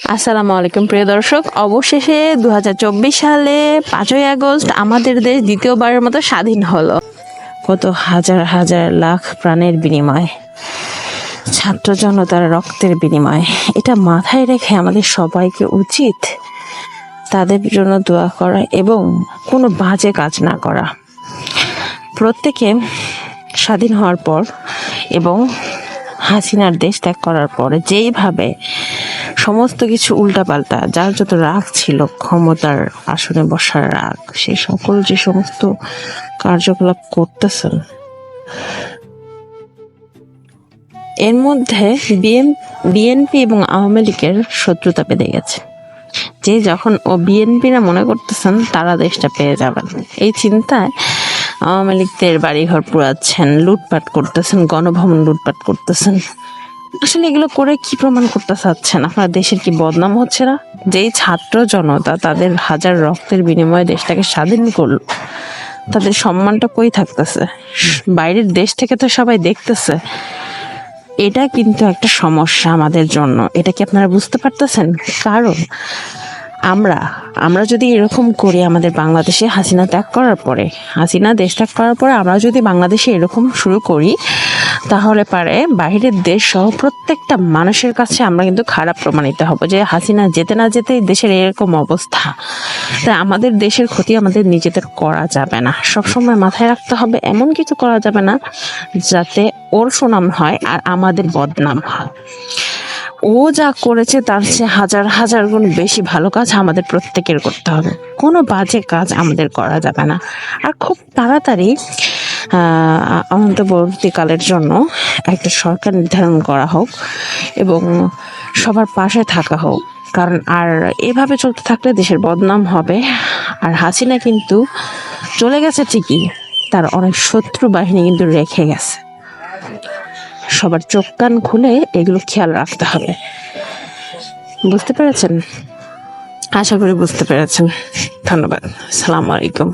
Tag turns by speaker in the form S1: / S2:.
S1: আসসালামু আলাইকুম প্রিয় দর্শক, অবশেষে 2024 সালে 5ই আগস্ট আমাদের দেশ দ্বিতীয়বারের মতো স্বাধীন হলো। কত হাজার হাজার লাখ প্রাণের বিনিময়, ছাত্র জনতার রক্তের বিনিময়। এটা মাথায় রেখে আমাদের সবাইকে উচিত তাদের জন্য দোয়া করা এবং কোনো বাজে কাজ না করা। প্রত্যেকে স্বাধীন হওয়ার পর এবং হাসিনার দেশ ত্যাগ করার পরে যেইভাবে সমস্ত কিছু উল্টাপাল্টা, যার যত রাগ ছিল, ক্ষমতার আসনে বসার রাগ, সেই সকল যে সমস্ত কার্যকলাপ করতেছেন, এর মধ্যে বিএনপি এবং আওয়ামী লীগের শত্রুতা বেঁধে গেছে। যে যখন বিএনপিরা মনে করতেছেন তারা দেশটা পেয়ে যাবেন, এই চিন্তায় আওয়ামী লীগদের বাড়িঘর পুরাচ্ছেন, লুটপাট করতেছেন, গণভবন লুটপাট করতেছেন। আসলে এগুলো করে কি প্রমাণ করতে চাচ্ছেন? আপনার দেশের কি বদনাম হচ্ছে না? যেই ছাত্র জনতা তাদের হাজার রক্তের বিনিময়ে দেশটাকে স্বাধীন করলো, তাদের সম্মানটা কই থাকতেছে? বাইরের দেশ থেকে তো সবাই দেখতেছে। এটা কিন্তু একটা সমস্যা আমাদের জন্য। এটা কি আপনারা বুঝতে পারতেছেন? কারণ আমরা যদি এরকম করি, আমাদের বাংলাদেশে হাসিনা দেশ ত্যাগ করার পরে আমরা যদি বাংলাদেশে এরকম শুরু করি, তাহলে পারে বাহিরের দেশ সহ প্রত্যেকটা মানুষের কাছে আমরা কিন্তু খারাপ প্রমাণিত হব যে হাসিনা যেতে না যেতেই দেশের এরকম অবস্থা। তাই আমাদের দেশের ক্ষতি আমাদের নিজেদের করা যাবে না। সবসময় মাথায় রাখতে হবে, এমন কিছু করা যাবে না যাতে ওর সুনাম হয় আর আমাদের বদনাম হয়। ও যা করেছে তার চেয়ে হাজার হাজার গুণ বেশি ভালো কাজ আমাদের প্রত্যেকের করতে হবে। কোনো বাজে কাজ আমাদের করা যাবে না। আর খুব তাড়াতাড়ি অন্তর্বর্তীকালের জন্য একটা সরকার নির্ধারণ করা হোক এবং সবার পাশে থাকা হোক। কারণ আর এভাবে চলতে থাকলে দেশের বদনাম হবে। আর হাসিনা কিন্তু চলে গেছে ঠিকই, তার অনেক শত্রু বাহিনী কিন্তু রেখে গেছে। সবার চোখ কান খুলে এগুলো খেয়াল রাখতে হবে। বুঝতে পেরেছেন? আশা করি বুঝতে পেরেছেন। ধন্যবাদ। আসসালামু আলাইকুম।